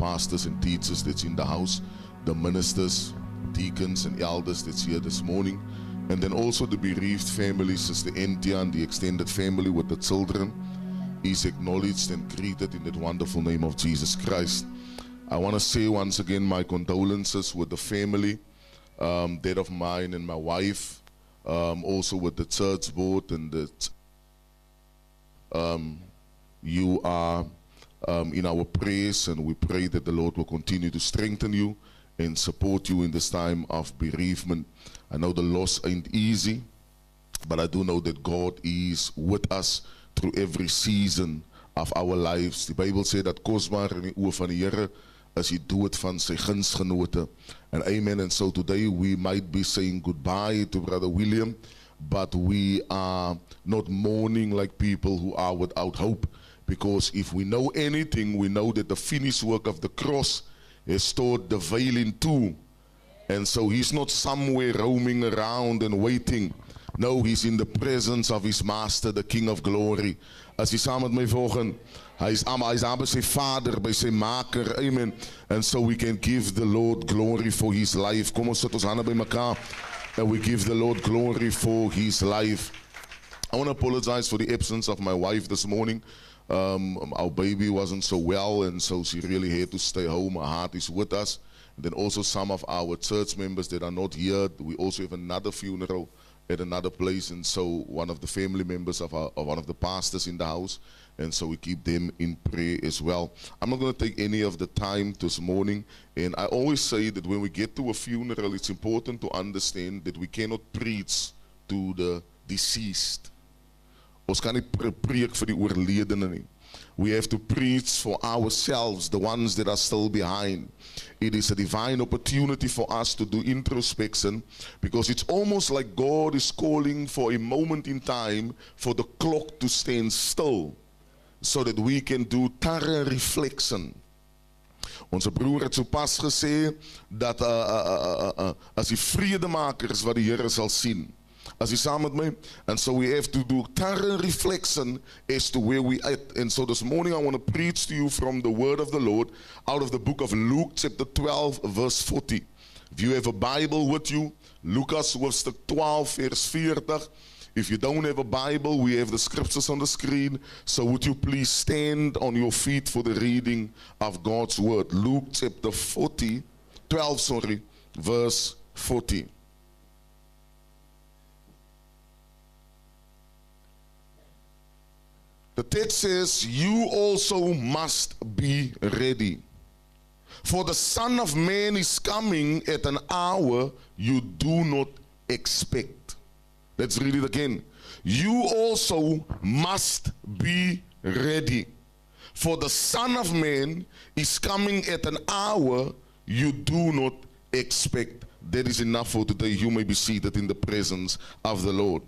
pastors and teachers that's in the house, the ministers, deacons and elders that's here this morning, and then also the bereaved families, Sister Entia and the extended family with the children, is acknowledged and greeted in that wonderful name of Jesus Christ. I want to say once again my condolences with the family, that of mine and my wife, also with the church board, and that you are in our prayers, and we pray that the Lord will continue to strengthen you and support you in this time of bereavement. I know the loss ain't easy, but I do know that God is with us through every season of our lives. Die Bijbel sê dat kosbaar in die oë van die Here is die dood van sy gunsgenote. And amen. And so today we might be saying goodbye to Brother William, but we are not mourning like people who are without hope, because if we know anything, we know that the finished work of the cross has stored the veil in two. And so he's not somewhere roaming around and waiting. No, he's in the presence of his master, the King of Glory. As hy saam met my volgen, hy is aan by sy Vader, by sy Maker, amen. And so we can give the Lord glory for his life. Kom ons sit ons hande by mekaar, and we give the Lord glory for his life. I want to apologize for the absence of my wife this morning. Our baby wasn't so well, and so she really had to stay home. Her heart is with us. And then also some of our church members that are not here. We also have another funeral at another place, and so one of the family members of one of the pastors in the house, and so we keep them in prayer as well. I'm not going to take any of the time this morning, and I always say that when we get to a funeral, it's important to understand that we cannot preach to the deceased. Ons kan nie preek vir die oorledene nie. We have to preach for ourselves, the ones that are still behind. It is a divine opportunity for us to do introspection, because it's almost like God is calling for a moment in time for the clock to stand still, so that we can do thorough reflection. Onze broer het so pas gesê dat as die vredemakers wat die Here sal sien, as jy saam met my, and so we have to do thorough reflection as to where we at. And so this morning I want to preach to you from the word of the Lord out of the book of Luke chapter 12 verse 40. If you have a Bible with you, Lucas hoofstuk 12 vers 40. If you don't have a Bible, we have the scriptures on the screen, so would you please stand on your feet for the reading of God's word. Luke chapter 12 verse 40. The text says, you also must be ready, for the Son of Man is coming at an hour you do not expect. Let's read it again. You also must be ready, for the Son of Man is coming at an hour you do not expect. That is enough for today. You may be seated in the presence of the Lord.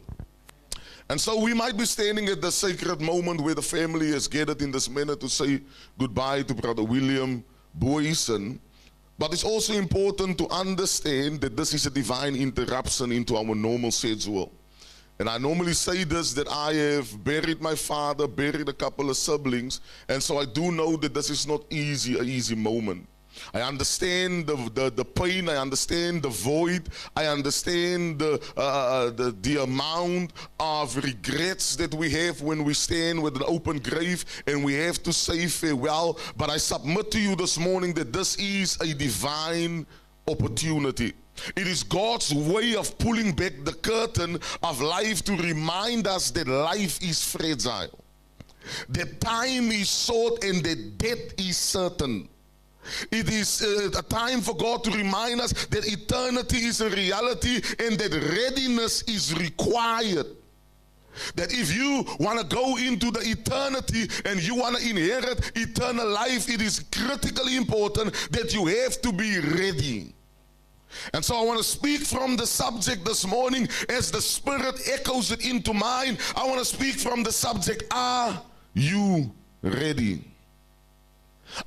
And so we might be standing at the sacred moment where the family has gathered in this manner to say goodbye to Brother William Boysen. But it's also important to understand that this is a divine interruption into our normal schedule. And I normally say this, that I have buried my father, buried a couple of siblings, and so I do know that this is not an easy moment. I understand the pain, I understand the void, I understand the amount of regrets that we have when we stand with an open grave and we have to say farewell. But I submit to you this morning that this is a divine opportunity. It is God's way of pulling back the curtain of life to remind us that life is fragile, that time is short, and that death is certain. It is a time for God to remind us that eternity is a reality and that readiness is required. That if you want to go into the eternity and you want to inherit eternal life, it is critically important that you have to be ready. And so I want to speak from the subject this morning as the Spirit echoes it into mine. I want to speak from the subject, are you ready?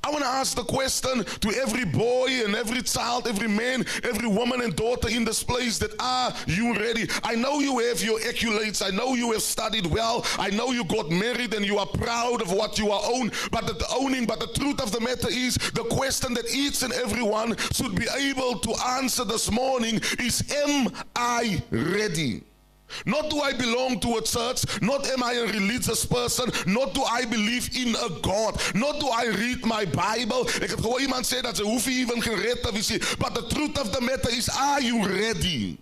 I want to ask the question to every boy and every child, every man, every woman and daughter in this place, that are you ready? I know you have your accolades. I know you have studied well. I know you got married and you are proud of what you are but the truth of the matter is, the question that each and every one should be able to answer this morning is, am I ready? Not do I belong to a church, not am I a religious person, not do I believe in a God, not do I read my Bible. Ek het gehoor iemand sê dat ze hoef nie even gered te wees nie. But the truth of the matter is, are you ready?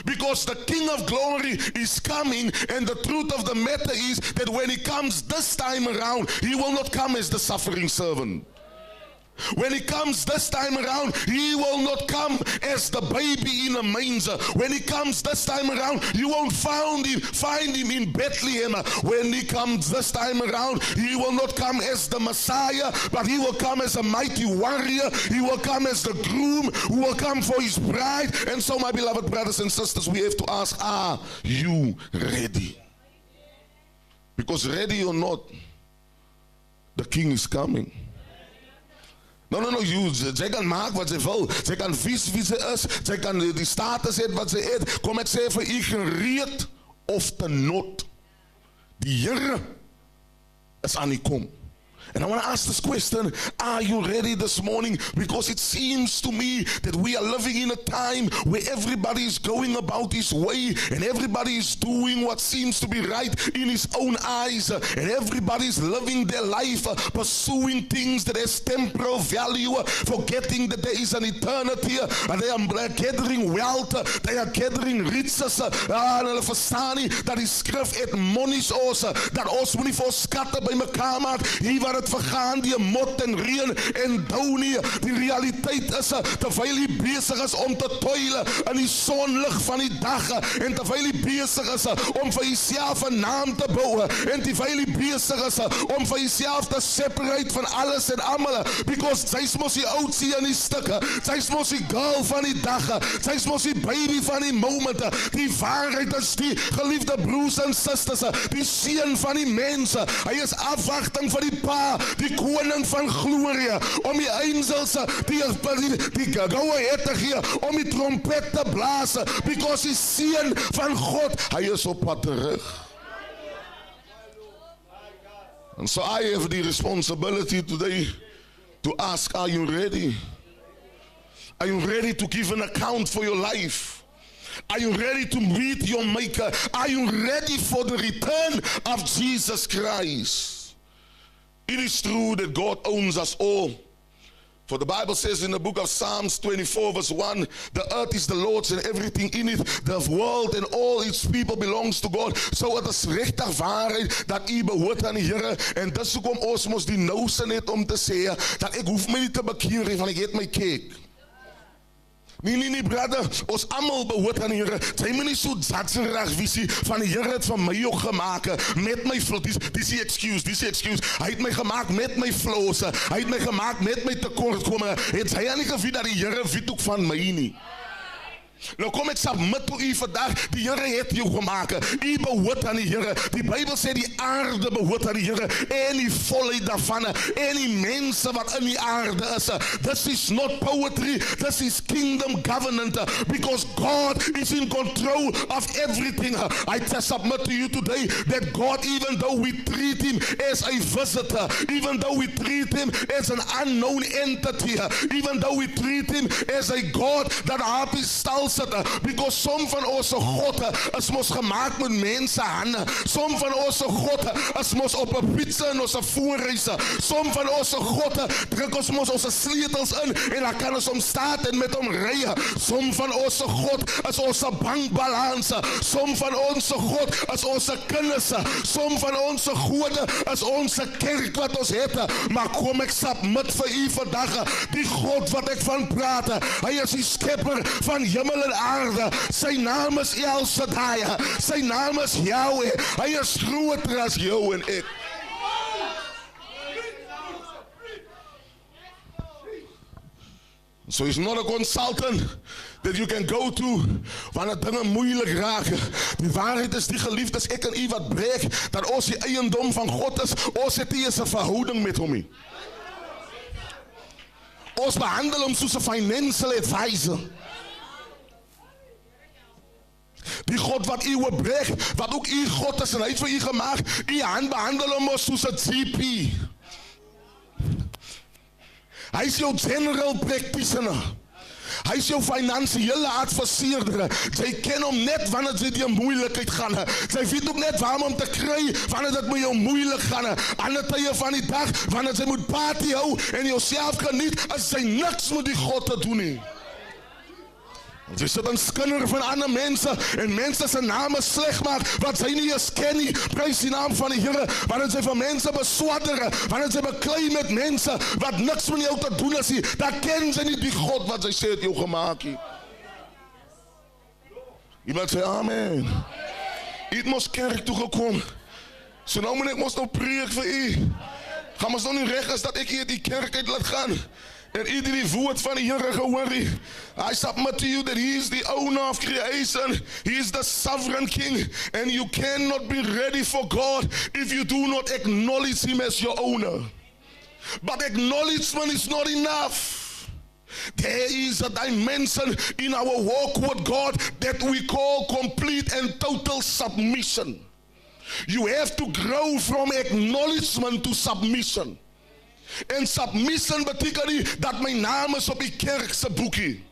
Because the King of Glory is coming, and the truth of the matter is that when he comes this time around, he will not come as the suffering servant. When he comes this time around, he will not come as the baby in a manger. When he comes this time around, you won't find him in Bethlehem. When he comes this time around, he will not come as the Messiah, but he will come as a mighty warrior. He will come as the groom who will come for his bride. And so, my beloved brothers and sisters, we have to ask, are you ready? Because ready or not, the King is coming. No, sy kan maak wat sy wil, sy kan vies wie sy is, sy kan die status het wat sy het. Kom ek sê vir u, gereed of te not, die Here is aan die kom. And I want to ask this question, are you ready this morning? Because it seems to me that we are living in a time where everybody is going about his way, and everybody is doing what seems to be right in his own eyes, and everybody is living their life pursuing things that has temporal value, forgetting that there is an eternity, and they are gathering wealth, they are gathering riches, en hulle verstaan nie dat die skrif admonish ons, dat ons moet nie vir ons skatte by mekaar maak, hier waar het vergaan die mot en reën en dou nie. Die realiteit is, terwyl hy besig is om te toile in die sonlig van die dag, en terwyl hy besig is om vir homself 'n naam te bou, en terwyl hy besig is om vir homself te separate van alles en almal, because sy's mos die oudsie in die stukke, sy's mos die girl van die dag, sy's mos die baby van die moment. Die waarheid is, die geliefde broers en susters, die seun van die mense, hy is afwagting van die pa, die koning van glorie, om die angels die go ahead te gee, om die trompet te blaas, because die seun van God, hy is op pad terug. And so I have the responsibility today to ask, are you ready? Are you ready to give an account for your life? Are you ready to meet your Maker? Are you ready for the return of Jesus Christ? It is true that God owns us all. For the Bible says in the book of Psalms 24 verse 1, the earth is the Lord's and everything in it, the world and all its people belongs to God. So het is regtig waarheid dat u behoort aan die Here, en dis hoekom ons mos die nouse net om te sê dat ek hoef my nie te bekeer nie, want ek het my cake. Nee, brother, ons almal behoort aan die Here. Sy moet nie so zatserig visie van die Here het van my ook gemaak, met my vloed, dis die excuse. Hy het my gemaak met my flaws, hy het my gemaak met my tekortkomme, het sy nie gevied dat die Here weet ook van my nie. Nou kom ek submit toe u vandag, die Here het jou gemaak, u behoort aan die Here. Die Bybel sê die aarde behoort aan die Here, en die volheid daarvan, en die mense wat in die aarde is. This is not poetry, this is kingdom government, because God is in control of everything. I just submit to you today that God, even though we treat him as a visitor, even though we treat him as an unknown entity, even though we treat him as a God that happy stalls, because som van ons God is mos gemaak met mense hande, som van ons God is mos op 'n fiets en ons voorreis, som van ons God druk ons mos ons sleutels in en dan kan ons hom staan en met hom ry, som van ons God is ons bankbalans, som van ons God is ons kinders, som van ons gode is ons kerk wat ons het. Maar kom ek submit vir u vandag, die God wat ek van praat, hy is die skepper van hemel en aarde, sy naam is El Shaddai, sy naam is Yahweh, hy is groter as jou en ek. So he's not a consultant that you can go to wanneer dinge moeilik raak. Die waarheid is, die geliefdes, ek en u wat breek, dat ons die eiendom van God is, ons het nie eens 'n verhouding met hom nie. Ons behandel hom soos 'n financial advisor. Die God wat u oopbreek, wat ook u God is en hy het vir u gemaak, u hand behandel hom soos 'n GP. Hy is jou general practitioner. Hy is jou finansiële adviseerder. Sy ken hom net wanneer jy die moeilikheid gaan. Sy weet ook net waar om te kry wanneer dit met jou moeilik gaan. Ander tye van die dag, wanneer jy moet party hou en jouself geniet, as sy niks met die God te doen nie. Sy sit en skinder van ander mense en mense se name sleg maak wat sy nie eens ken nie. Prys die naam van die Here wanneer sy van mense beswadder, wanneer sy beklei met mense wat niks met jou te doen is nie. Dan ken sy nie die God wat sy sê het jou gemaak nie. Iemand sê amen. U het mos kerk toe gekom. So nou moet ek mos nou preek vir u. Gaan mos nou nie reg as dat ek hier die kerk uit laat gaan. En u die woord van die Here gehoor het. I submit to you that he is the owner of creation. He is the sovereign king. And you cannot be ready for God if you do not acknowledge him as your owner. But acknowledgement is not enough. There is a dimension in our walk with God that we call complete and total submission. You have to grow from acknowledgement to submission. En submission beteken nie dat my naam is op die kerk se boekie.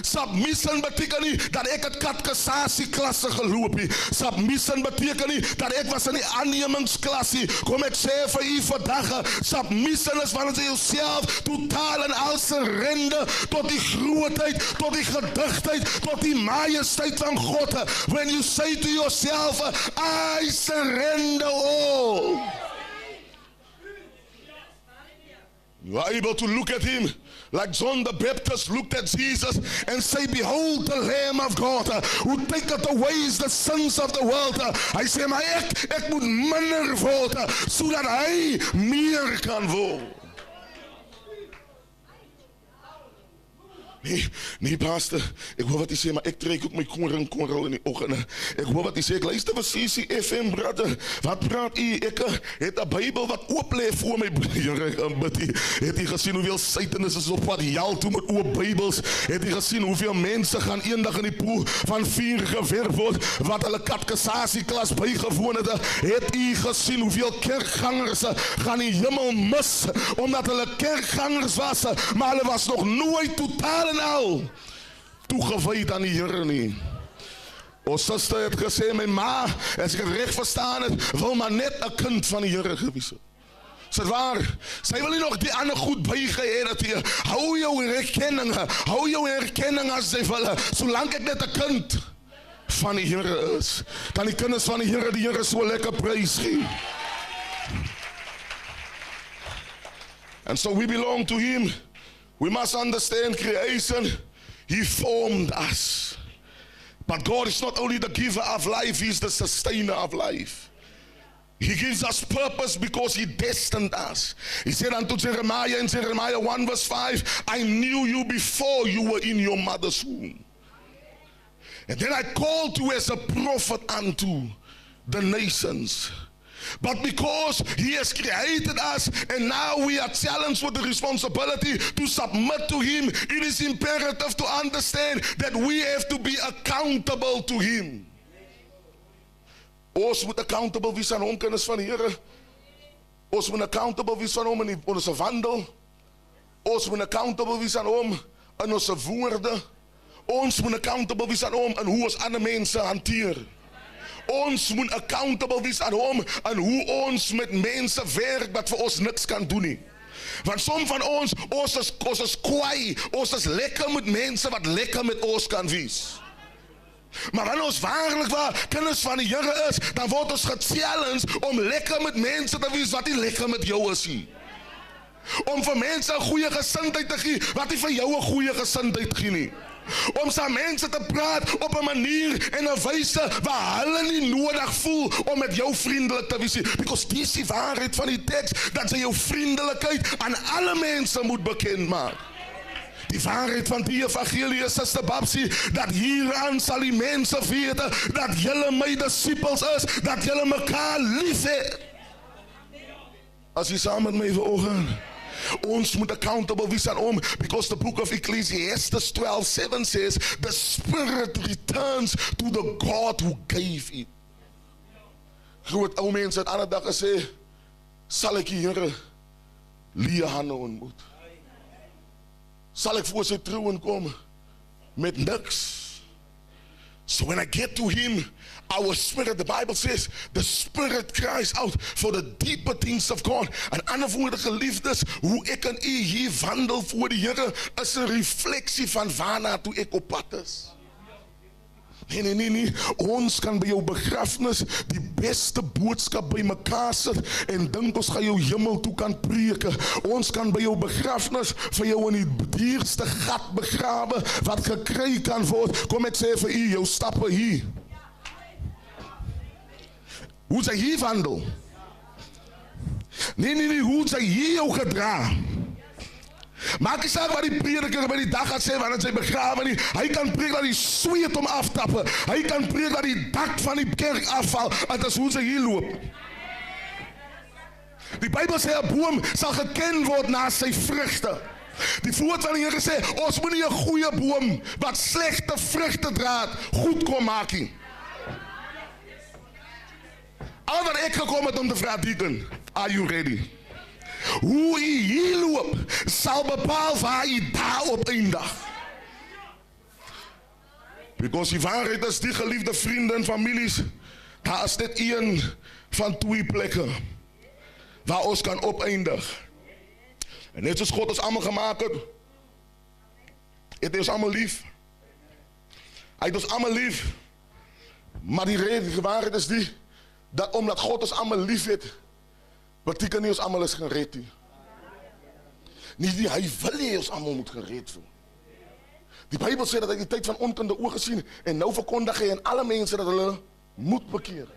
Submission beteken nie dat ek het katekesasieklasse geloop nie. Submission beteken nie dat ek was in die aannemingsklasie. Kom ek sê vir u vandag, submission is wanneer jy jouself totaal en al surrender tot die grootheid, tot die gedigtheid, tot die majesteit van God. When you say to yourself, I surrender all. You are able to look at him like John the Baptist looked at Jesus and say, behold the Lamb of God who taketh away the sins of the world. Hy sê, maar ek moet minder word sodat hy meer kan word. Nee pastor, ek hoor wat jy sê, maar ek trek ook my korrel in die oggende. Ek hoor wat jy sê, ek luister vir CCFM, brother. Wat praat u? Ek het 'n Bybel wat oop lê voor my. Het jy gesien hoeveel Satanis is op pad hel toe met oop Bybels? Het jy gesien hoeveel mense gaan eendag in die poel van vuur gewerp word wat hulle katekesasieklas bygewoon het? Het u gesien hoeveel kerkgangers gaan die hemel mis omdat hulle kerkgangers was, maar hulle was nog nooit totaal en al toegewyd aan die Here nie. Ons suster het gesê, my ma, as ek het reg verstaan het, wil maar net 'n kind van die Here gewees het. Is dit waar? Sy wil nie nog die ander goed bygehê dat jy hou jou herkenning as sy wil, solank ek net 'n kind van die Here is, kan die kinders van die Here so lekker prys gee. And so we belong to him. We must understand creation. He formed us. But God is not only the giver of life, he is the sustainer of life. He gives us purpose because he destined us. He said unto Jeremiah in Jeremiah 1 verse 5, I knew you before you were in your mother's womb. And then I called you as a prophet unto the nations. But because he has created us and now we are challenged with the responsibility to submit to him, it is imperative to understand that we have to be accountable to him. Ons moet accountable wees aan hom, kinders van die Here. Ons moet accountable wees aan hom in ons wandel. Ons moet accountable wees aan hom in ons woorde. Ons moet accountable wees aan hom in hoe ons ander mense hanteer. Ons moet accountable wees aan hom en hoe ons met mense werk wat vir ons niks kan doen nie. Want som van ons is kwaai, ons is lekker met mense wat lekker met ons kan wees. Maar wanneer ons waarlik kinders van die Here is, dan word ons gechallenged om lekker met mense te wees wat nie lekker met jou is nie. Om vir mense 'n goeie gesindheid te gee wat nie vir jou 'n goeie gesindheid gee nie. Om saam mense te praat op 'n manier en 'n wyse waar hulle nie nodig voel om met jou vriendelik te wees nie. Because dis die waarheid van die teks, dat jy jou vriendelikheid aan alle mense moet bekend maak. Die waarheid van die evangelie is, Sister Babsie, dat hieraan sal die mense weet dat julle my disciples is, dat julle mekaar lief het. As jy saam met my vanoggend, ons moet accountable wees aan hom, because the book of Ecclesiastes 12:7 says, the spirit returns to the God who gave it. Groot ou mense het ander dag gesê, sal ek die Here Liane ontmoet? Sal ek voor sy troon kom met niks? So when I get to him, our spirit, the Bible says, the spirit cries out for the deeper things of God. En ander woorde, geliefdes, hoe ek en u hier wandel voor die Here is 'n refleksie van waarna toe ek op pad is. Nee. Ons kan by jou begrafnis die beste boodskap by mekaar sit en dink ons gaan jou hemel toe kan preek. Ons kan by jou begrafnis vir jou in die dierste gat begrawe wat gekry kan word. Kom ek sê vir u, jou stappe hier. Hoe sy hier wandel? Nee, hoe sy hier jou gedra? Maak nie saak wat die prediker by die dag gaat sê, wanneer sy begrawe nie. Hy kan preek dat die sweet om aftappe. Hy kan preek dat die dak van die kerk afval. Het is hoe sy hier loop. Die Bybel sê, 'n boom sal geken word na sy vrugte. Die woord van die Here sê, ons moet nie 'n goeie boom wat slegte vrugte dra goed kom maak nie. Al wat ek gekom het om te vra, Deacon, are you ready? Hoe u hier loop, sal bepaal waar u daar op eindig. Because die waarheid is, die geliefde vriende en families, daar is net een van twee plekke waar ons kan opeindig. En net soos God ons allemaal gemaakt het hy ons allemaal lief. Hy het ons allemaal lief. Maar die reden, die waarheid is die, dat omdat God ons allemaal lief het, beteken nie ons allemaal is gered nie. Nie, hy wil nie ons allemaal moet gered voel. Die Bybel sê dat hy die tyd van onkunde oog gesien en nou verkondig hy aan alle mense dat hulle moet bekeer.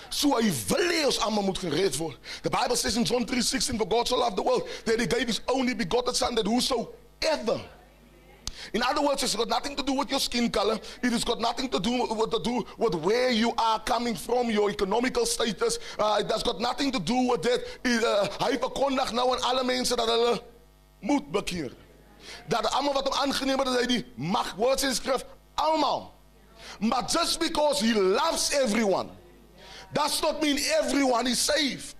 So hy wil nie ons allemaal moet gered word. The Bible says in John 3:16, for God so loved the world that he gave his only begotten son, that whosoever. In other words, it's got nothing to do with your skin color. It has got nothing to do with where you are coming from, your economical status. It has got nothing to do with that. Hy verkondig nou aan alle mense dat hulle moet bekeer. Dat allemaal wat hom aangeneem het, dat hy die mag, woord in skrif, allemaal. But just because he loves everyone, does not mean everyone is saved.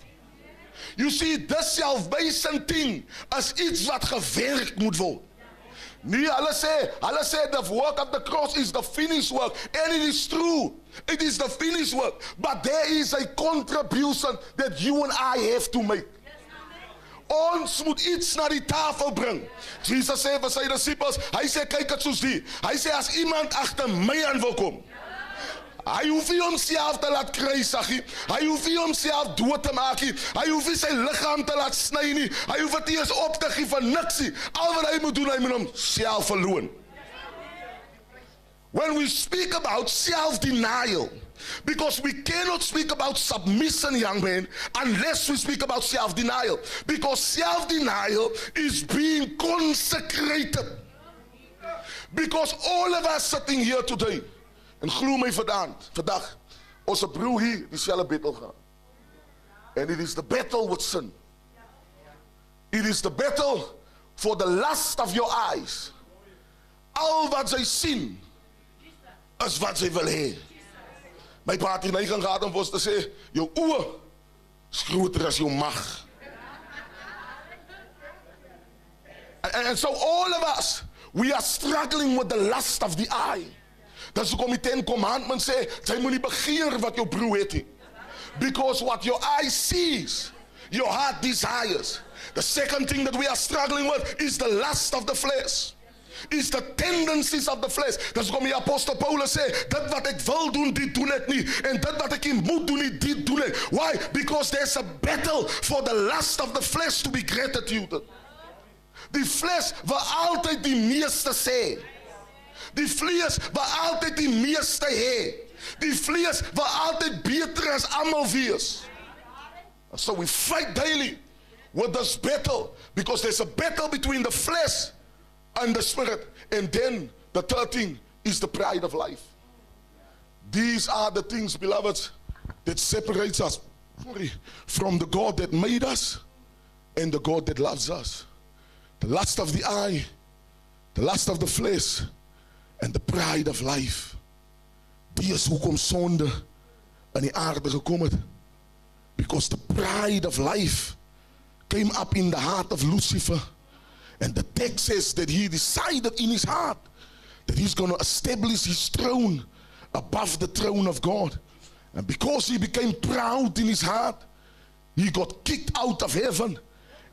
You see, this salvation thing is iets wat gewerk moet word. Nee, hulle sê the work of the cross is the finished work, and it is true. It is the finished work, but there is a contribution that you and I have to make. Ons moet iets na die tafel bring. Jesus sê vir sy disciples, hy sê kyk het soos die. Hy sê as iemand agter my aan wil kom, hy hoef nie homself te laat kruisig nie. Hy hoef nie homself dood te maak nie. Hy hoef nie sy liggaam te laat sny nie. Hy hoef dit nie eens op te gee vir niks nie. Al wat hy moet doen, hy moet homself verloon. When we speak about self-denial, because we cannot speak about submission, young men, unless we speak about self-denial. Because self-denial is being consecrated. Because all of us sitting here today, en glo my vandag, ons broer hier, dieselfde battle gaan. And it is the battle with sin. It is the battle for the lust of your eyes. Al wat sy sien, is wat sy wil hê. My pa het die neiging gehad om vir ons te sê, jou oë is groter as jou mag. And so all of us, we are struggling with the lust of the eye. Dis hoekom die 10 commandments sê, jy moet nie begeer wat jou broer het nie. Because what your eye sees, your heart desires. The second thing that we are struggling with is the lust of the flesh. Is the tendencies of the flesh. Dis hoekom die apostel Paulus sê, dit wat ek wil doen, dit doen ek nie. En dit wat ek nie moet doen, dit doen ek. Why? Because there's a battle for the lust of the flesh to be gratitude. Die flesh wil altyd die meeste sê. Die vlees wil altyd die meeste hê. Die vlees wil altyd beter as almal wees. So we fight daily with this battle, because there's a battle between the flesh and the spirit. And then the third thing is the pride of life. These are the things, beloveds, that separates us from the God that made us and the God that loves us. The lust of the eye, the lust of the flesh, and the pride of life. Die is hoekom sonde in die aarde gekom het. Because the pride of life came up in the heart of Lucifer. And the text says that he decided in his heart that he's going to establish his throne above the throne of God. And because he became proud in his heart, he got kicked out of heaven.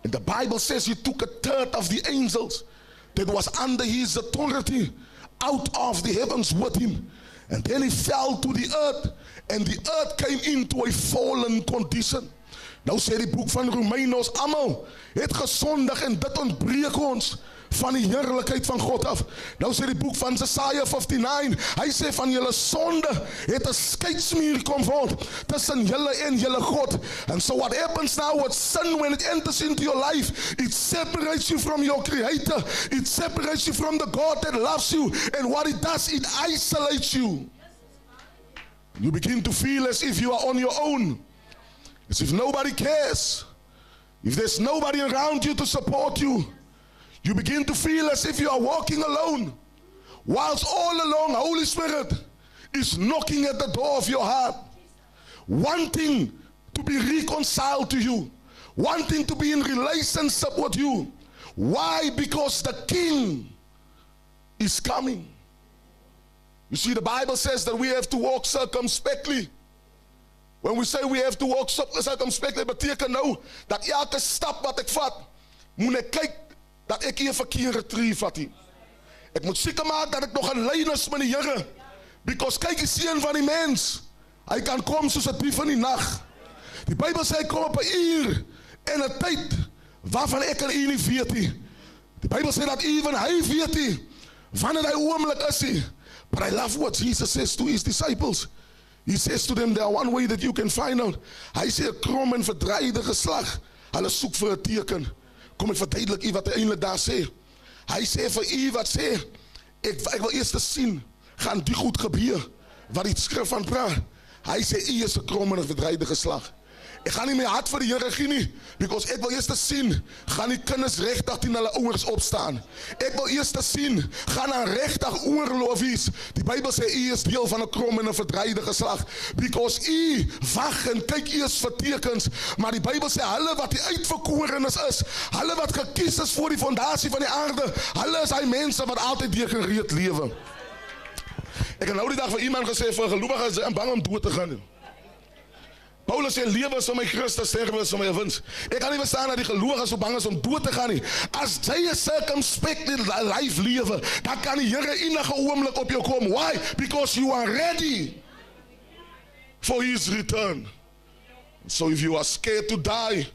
And the Bible says he took a third of the angels that was under his authority out of the heavens with him. And then he fell to the earth, and the earth came into a fallen condition. Nou sê die boek van Romeine, ons almal het gesondig en dit ontbreek ons van die heerlikheid van God af. Nou sê die boek van Jesaja 59, hy sê van julle sonde het 'n skeidsmuur kom word tussen julle en julle God. And so what happens now with sin, when it enters into your life, it separates you from your Creator, it separates you from the God that loves you, and what it does, it isolates you. You begin to feel as if you are on your own, as if nobody cares, if there's nobody around you to support you. You begin to feel as if you are walking alone, whilst all along Holy Spirit is knocking at the door of your heart, wanting to be reconciled to you, wanting to be in relationship with you. Why? Because the King is coming. You see, the Bible says that we have to walk circumspectly. When we say we have to walk circumspectly, beteken nou dat elke stap wat ek vat, moet ek kyk dat ek nie 'n verkeerde tree vat nie. Ek moet seker maak dat ek nog in lyn is met die Here. Because kyk, die seun van die mens, hy kan kom soos 'n dief in die nag. Die Bybel sê hy kom op 'n uur en 'n tyd waarvan ek en u nie weet nie. Die Bybel sê dat even hy weet nie wanneer hy oomblik is nie. But I love what Jesus says to his disciples. He says to them, there are one way that you can find out. Hy sê 'n krom en verdraaide geslag, hulle soek vir 'n teken. Kom ek verduidelik u wat hy eintlik daar sê. Hy sê vir u wat sê, ek wil eers sien, gaan die goed gebeur wat die skrif van praat. Hy sê u is 'n krom en 'n verdraaide geslag. Ek gaan nie my hart vir die Here gee nie, because ek wil eers sien, gaan die kinders regtig teen hulle ouers opstaan. Ek wil eers sien, gaan daar regtig oorlog wees. Die Bybel sê u is deel van 'n krom en 'n verdraaide geslag, because u wag en kyk eers vir tekens, maar die Bybel sê hulle wat die uitverkorenes is, hulle wat gekies is voor die fondasie van die aarde, hulle is hy mense wat altyd deurgereed lewe. Ek het nou die dag vir iemand gesê, vir gelowiges is bang om dood te gaan. Paulus sê, lewe is om my Christus, sterwe is om my wins. Ek kan nie verstaan dat die gelowiges so bang is om dood te gaan nie. As jy 'n circumspect life lewe, dan kan die Here enige oomblik op jou kom. Why? Because you are ready for his return. So if you are scared to die,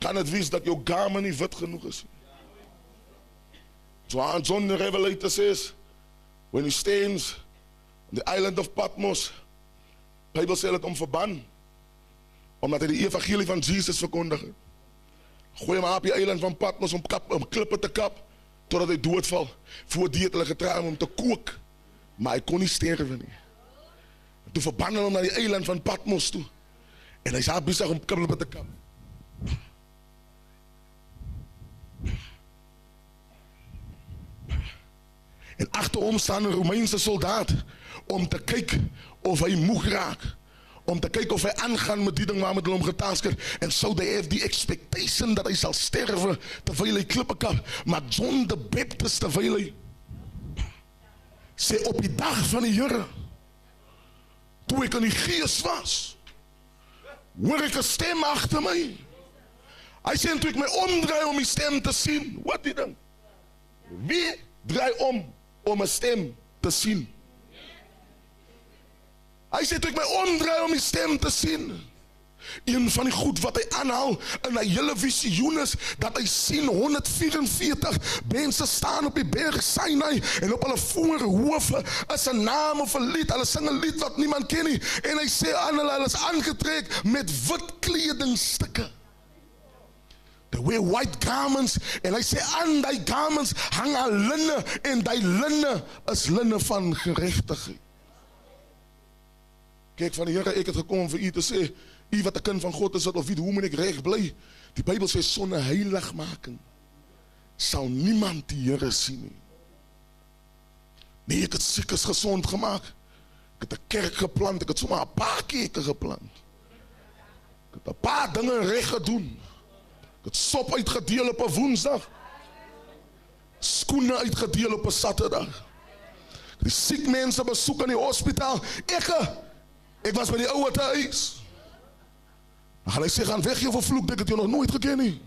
kan het wees dat jou garment nie wit genoeg is. So John the Revelator says, when he stands on the island of Patmos, Bybel sê dit om verban, omdat hy die evangelie van Jesus verkondig het. Gooi hom op die eiland van Patmos om klippe te kap, totdat hy doodval. Voordien het hulle getraai om te kook, maar hy kon nie sterwe nie. En toe verban hulle hom na die eiland van Patmos toe, en hy is daar besig om klippe te kap. En agter hom staan 'n Romeinse soldaat, om te kyk of hy moeg raak, om te kyk of hy aangaan met die ding waarmee hulle hom getask het. And so they have the expectation dat hy sal sterwe terwyl hy klippe kap. Maar John the Baptist, terwyl hy sê, op die dag van die Here, toe ek in die gees was, hoor ek 'n stem agter my. Hy sê, toe ek my omdraai om die stem te sien, wat die ding? Wie draai om 'n stem te sien? Hy sê, toe ek my omdraai om die stem te sien, een van die goed wat hy aanhaal in hy hele visioen is, dat hy sien 144 mense staan op die berg Sinai, en op hulle voorhoofe is 'n naam of 'n lied, hulle sing 'n lied wat niemand ken nie, en hy sê aan hulle, hulle is aangetrek met wit kledingstukke. They wear white garments en hy sê aan die garments hang 'n linne en die linne is linne van geregtigheid. Kyk van die Here, ek het gekom vir u te sê, u wat 'n kind van God is, of wie, hoe moet ek reg bly? Die Bybel sê sonder heiligmaking sal niemand die Here sien nie. Nee, ek het siekes gesond gemaak. Ek het 'n kerk geplant, ek het sommer 'n paar kerke geplant. Ek het 'n paar dinge reg gedoen. Ek het sop uitgedeel op 'n Woensdag. Skoene uitgedeel op 'n Saterdag. Die siek mense besoek in die hospitaal. Ek was by die ouer huis. Dan gaan hy sê, gaan weg jou vervloek, ek het jou nog nooit geken nie.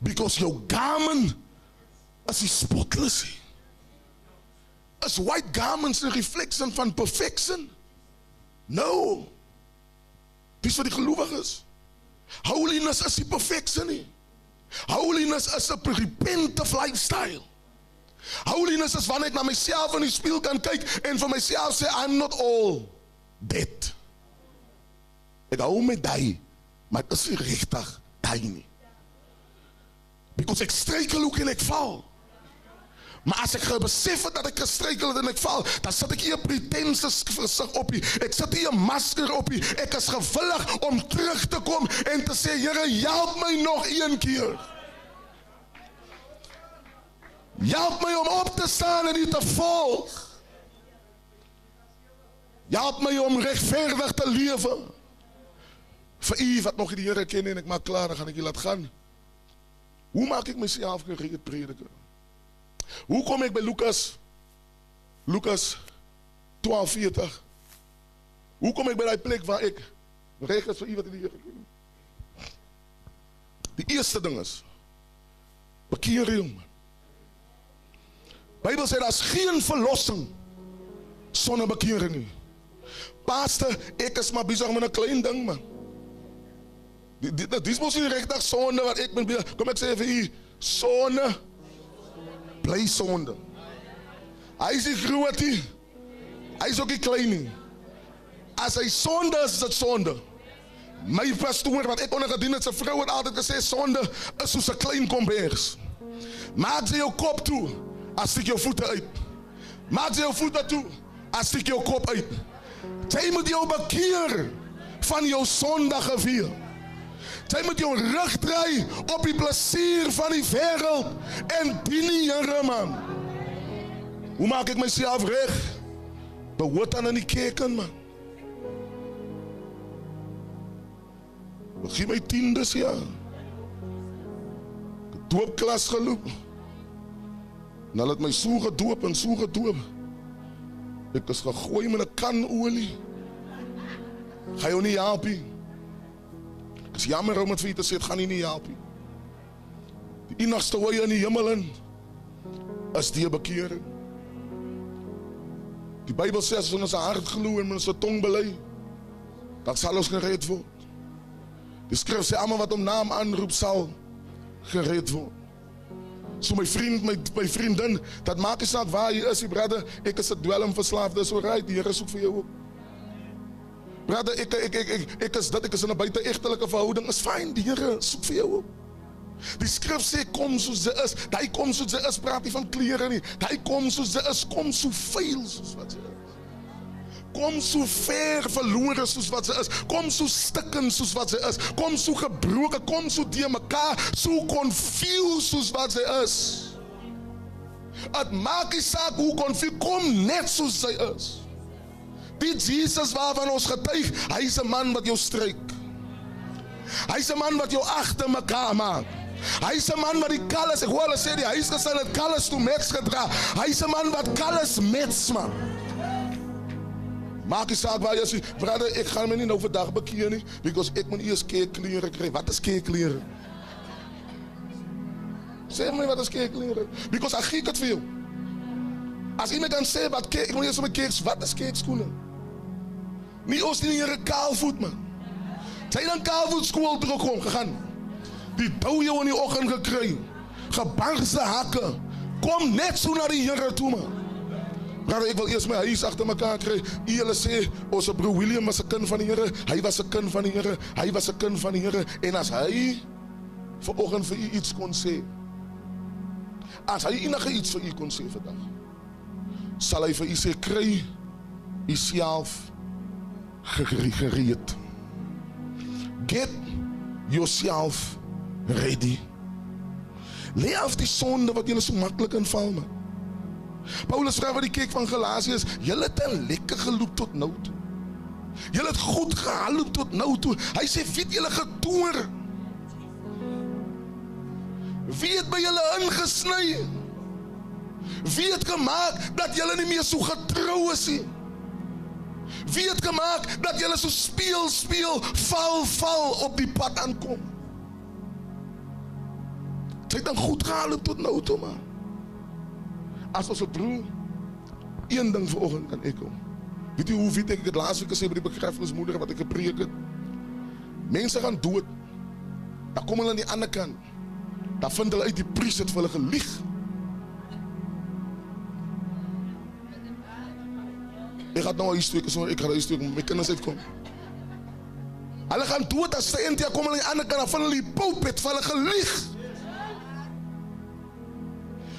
Because your garment is die spotless. Is white garments 'n reflection van perfection? No. Dis wat die gelowiges. Holiness is die perfection nie. Holiness is 'n repentive lifestyle. Holiness is wanneer ek na myself in die spieël kan kyk en vir myself sê, I'm not all that. Ek hou met die, maar ek is nie regtig die nie. Because ek struikel ook en ek val. Maar as ek besef het dat ek gestruikel het en ek val, dan sit ek hier 'n pretense gesig op nie. Ek sit hier 'n masker op nie. Ek is gewillig om terug te kom en te sê, Here, help my nog een keer. Help my om op te staan en U te volg. Help my om regverdig te lewe. Vir u wat nog nie die Here ken en ek maak klaar, dan gaan ek u laat gaan. Hoe maak ek myself gereed prediker? Hoe kom ek by Lukas 12:40? Hoe kom ek by die plek waar ek reg is vir u wat nie die Here ken? Die eerste ding is bekeer jou. Bybel sê daar's geen verlossing sonder bekering nie. Pastor, ek is maar besig met 'n klein ding, man. Dis mos nie regtig sonde wat ek ben besig. Kom ek sê vir u, sonde bly sonde. Hy is nie groot nie. Hy is ook nie klein nie. As hy sonde is dit sonde. My pastoor wat ek onder gedien het, sy vrou het altyd gesê, sonde is soos 'n klein kombers. Maak jy jou kop toe, as steek jou voete uit. Maak jy jou voete toe, as steek jou kop uit. Jy moet jou bekeer van jou sondige wiel. Jy moet jou rug draai op die plesier van die wêreld en dien die Here, man. Hoe maak ek myself reg? Behoort aan in die kerk, man. Begin my 10de jaar. Doopklas geloop. En hulle het my so gedoop en so gedoop. Ek is gegooi met 'n kan olie. Ga jou nie help nie. Ek is jammer om het vir u te sê, het gaan nie help nie. Die enigste way in die hemel in is die bekering. Die Bybel sê as ons in ons hart glo en met ons tong bely, dan sal ons gered word. Die skrif sê almal wat hom naam aanroep sal gered word. So my vriend, my vriendin, dat maak nie saak waar jy is, die brother, ek is 'n dwelmverslaafde, so right, die Here soek vir jou ook. Brother, ek is dit, ek is in 'n buite-egtelike verhouding, is fyn, die Here soek vir jou ook. Die skrif sê, kom soos jy is, hy kom soos jy is, praat nie van klere nie, hy kom soos jy is, kom so vuil soos wat jy is. Kom so ver verlore soos wat sy is, kom so stikkend soos wat sy is, kom so gebroken, kom so die mekaar, so confused soos wat sy is. Het maak nie saak hoe confused, kom net soos sy is. Die Jesus waarvan ons getuig, hy is 'n man wat jou stryk. Hy is 'n man wat jou agter mekaar maak. Hy is 'n man wat die kalles, ek hoor hulle sê die huisgesin het kalles toe mets gedra. Hy is 'n man wat kalles mets, man. Maak nie saak waar jy is, brother, ek gaan my nie nou vandag bekeer nie, because ek moet eers kerkklere kry. Wat is kerkklere? Sê my wat is kerkklere? Because ek gee dit vir jou. As iemand kan sê wat kerk, ek moet eers op my kerk, wat is kerkskoene? Nie ons nie Here kaalvoet, man. Sy dan kaalvoet skool toe gegaan. Die bou jou in die oggend gekry. Gebarse hakke. Kom net so na die Here toe, man. Brother, ek wil eers my huis agter mekaar kry. Julle sê, ons broer William was 'n kind van die Here, hy was 'n kind van die Here, hy was 'n kind van die Here, en as hy vanoggend vir u iets kon sê, as hy enige iets vir u kon sê vandag, sal hy vir u sê, kry u self gereed. Get yourself ready. Lê af die sonde wat julle so maklik inval, man. Paulus skryf aan die kerk van Galasiërs, julle het 'n lekker geloop tot nou toe. Julle het goed geloop tot nou toe. Hy sê, wie het julle getoer? Wie het by julle ingesny? Wie het gemaak dat julle nie meer so getrou is nie? Wie het gemaak dat julle so speel, val op die pad aankom? Sy het dan goed geloop tot nou toe, man. As ons 'n broer, een ding vanoggend kan ek kom. Weet jy hoe weet ek het laas week gesê by die begrafenismoeder wat ek gepreek het? Mense gaan dood. Dan kom hulle aan die ander kant. Dan vind hulle uit die priester het vir hulle gelieg. Ek gaan nou iets doen, ek gaan iets doen, my kinders uitkom. Hulle gaan dood, as sy en kom hulle aan die ander kant, dan vind hulle die pope het vir hulle gelieg.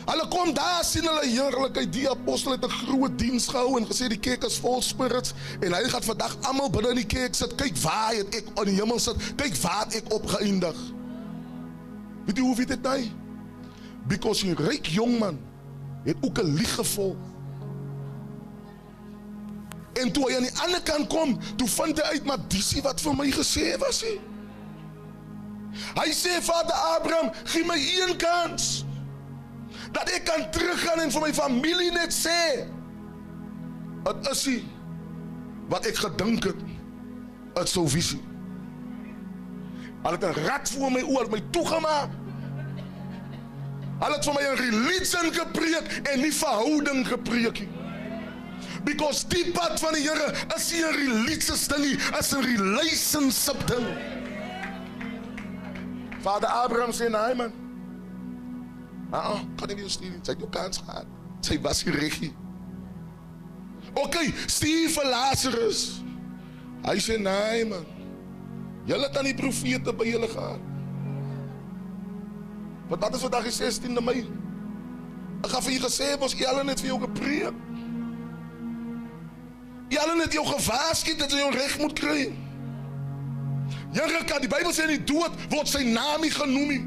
Hulle kom daar, sien hulle heerlikheid, die apostel het 'n groot diens gehou en gesê die kerk is vol spirits en hy gaan vandag almal binne in die kerk sit, kyk waar het ek in die hemel sit, kyk waar het ek opgeëindig. Weet jy hoe weet dit nou? Because die ryk jongman het ook 'n lieg gevolg. En toe hy aan die ander kant kom, toe vind hy uit, maar dis wat vir my gesê was nie. Hy sê, Vader Abraham, gee my een kans, dat ek kan teruggaan en vir my familie net sê, het is nie wat ek gedink het, het sou wees nie. Hulle het 'n rat voor my oor, my toegemaak. Hulle het vir my 'n religie gepreek en nie verhouding gepreek nie. Because die pad van die Here is nie 'n religious ding nie, is 'n relationship ding. Vader Abraham sê, nee man, kan nie weer stuur nie, sy het jou kans gehad, sy was die regie. Okay, stuur vir Lazarus. Hy sê, nee man, julle het aan die profete by julle gehad. Want wat is vandag die 16de Mei? Ek gaan vir jy gesê, ons julle net vir jou gepreek. Julle net jou gewaarsku dat jy jou reg moet kry. Here kan, die Bybel sê in die dood word sy naam nie genoem nie.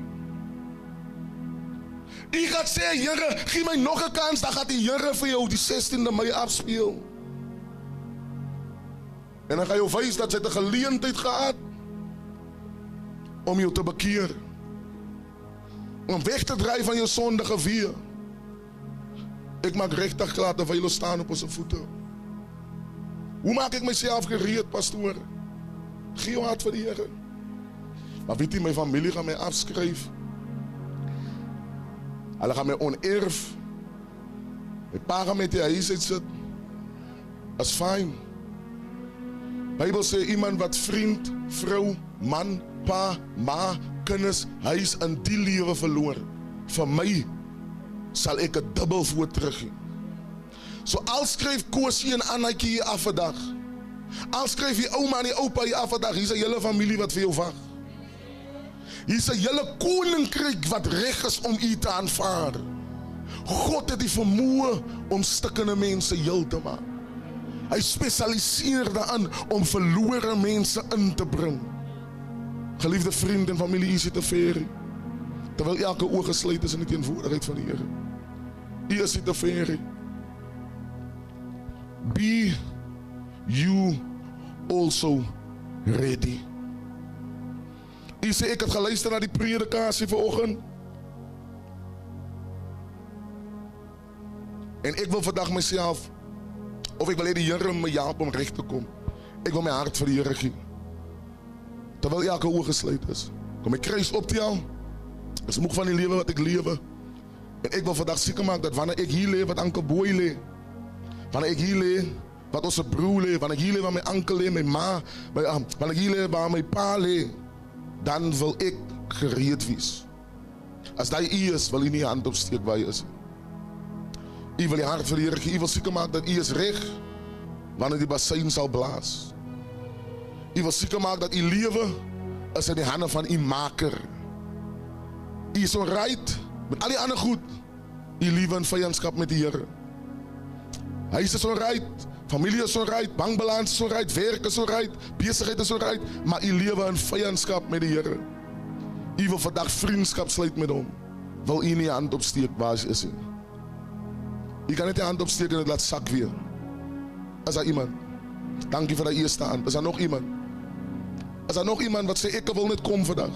U gaan sê, Here, gee my nog 'n kans, dan gaan die Here vir jou die 16de Mei afspeel. En dan gaan jou wys dat sy 'n geleentheid gehad om jou te bekeer. Om weg te draai van jou sondige weer. Ek maak regtig klaar terwyl ons staan op ons voete. Hoe maak ek myself gereed, pastoor? Gee jou hart vir die Here. Maar weet jy, my familie gaan my afskryf. Hulle gaan my onerf. My pa gaan met die huis uitsit. Is fyn. Bybel sê iemand wat vriend, vrou, man, pa, ma, kinders, huis in die lewe verloor, vir my sal ek 'n dubbel voet teruggee. So al skryf Kosie en Annetjie hier af vandag, al skryf die ouma en die oupa hier af vandag, hier is 'n hele familie wat vir jou wag. Hier is 'n hele koninkryk wat reg is om u te aanvaar. God het die vermoë om stikkende mense heel te maak. Hy spesialiseer daarin om verlore mense in te bring. Geliefde vriend en familie, u sit te ver, terwyl elke oog gesluit is in die teenwoordigheid van die Here. U is te ver. Be you also ready. U sê ek het geluister na die predikasie vanoggend. En ek wil vandag myself, of ek wil hê die Here my help om reg te kom. Ek wil my hart vir die Here gee. Terwyl elke oog gesluit is. Kom my kruis optel. Dis moeg van die lewe wat ek lewe. En ek wil vandag seker maak dat wanneer ek hier lê wat Anke Boy lê, wanneer ek hier lê wat ons broer lê, wanneer ek hier lê waar my ankel lê, my ma, wanneer ek hier lê waar my pa lê, dan wil ek gereed wees. As daai u is, wil u nie hand opsteek waar u is. U wil die hart vir die Here gee, u wil seker maak dat u is reg wanneer die bassein sal blaas. U wil seker maak dat u lewe is in die hande van u maker. U is onrijd met al die ander goed. U lewe in vyandskap met die Here. Huis is onrijd, familie is onrijd, bankbalans is onrijd, werk is onrijd, besigheid is onrijd, maar u lewe in vyandskap met die Here. U wil vandag vriendskap sluit met hom. Wil u nie hand opsteek waar hy is? U kan net die hand opsteek en het laat sak weer. Is daar iemand? Dankie vir die eerste hand. Is daar nog iemand? Is daar nog iemand wat sê ek wil net kom vandag?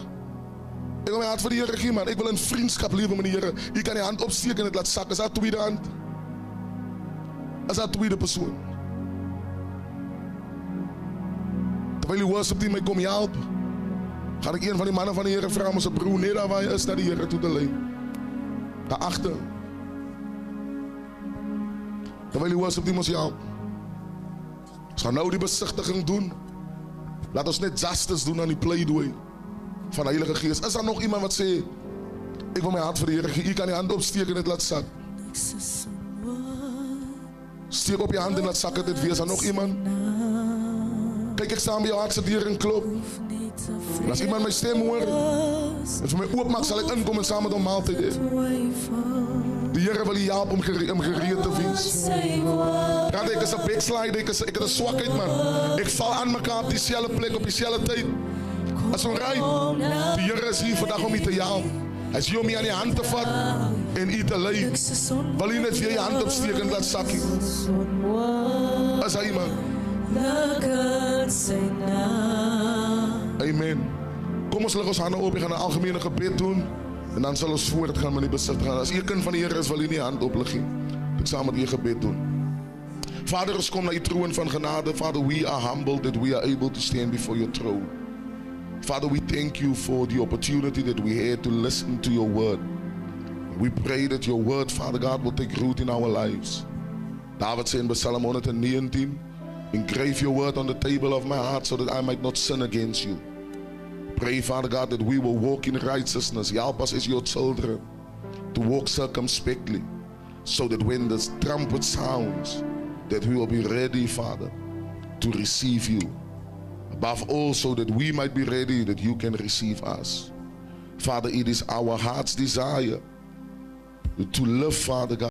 Ek wil my hart vir die Here gee, man. Ek wil in vriendskap lewe met die Here. U kan die hand opsteek en het laat sak. Is daar tweede hand? Is daar tweede persoon? Terwyl die worship team my kom help, gaan ek een van die mannen van die Here vra om ons broer net daar waar hy is, na die Here toe te lei. Daar agter. Terwyl die worship team ons help. Ons gaan nou die besigtiging doen. Laat ons net justice doen aan die pleidooi van die Heilige Gees. Is daar nog iemand wat sê, ek wil my hart vir die Here gee, u kan die hand opsteek en het laat sak. Steek op je hand en laat sak het weer. Is daar nog iemand? Kijk, ek staan by jou hart se deur en klop. En as iemand my stem hoor en vir my oopmaak, sal ek inkom en saam met hom maaltyd eet. Die Here wil jy help om gereed te wees. Want ek is 'n backslide, ek het 'n swakheid, man. Ek val aan mekaar op dieselfde plek, op dieselfde tyd. As onryd. Die Here is hier vandag om u te help. Hy is hier om u aan die hand te vat en u te lei. Wil jy net weer je hand opsteek en laat sakkie? Is daar iemand? Amen. Kom ons lig ons hande op, ek gaan 'n algemene gebed doen en dan sal ons voortgaan met die besigtiging. As jy 'n kind van die Here is, wil jy nie hand oplig nie. Ek saam met u gebed doen. Vader, ons kom na u troon van genade. Father, we are humbled that we are able to stand before your throne. Father, we thank you for the opportunity that we had to listen to your word. We pray that your word, Father God, will take root in our lives. David said in Psalm 119, engrave your word on the table of my heart so that I might not sin against you. Pray, Father God, that we will walk in righteousness. Help us as your children to walk circumspectly so that when the trumpet sounds, that we will be ready, Father, to receive you. Above all, so that we might be ready, that you can receive us. Father, it is our heart's desire to live, Father God,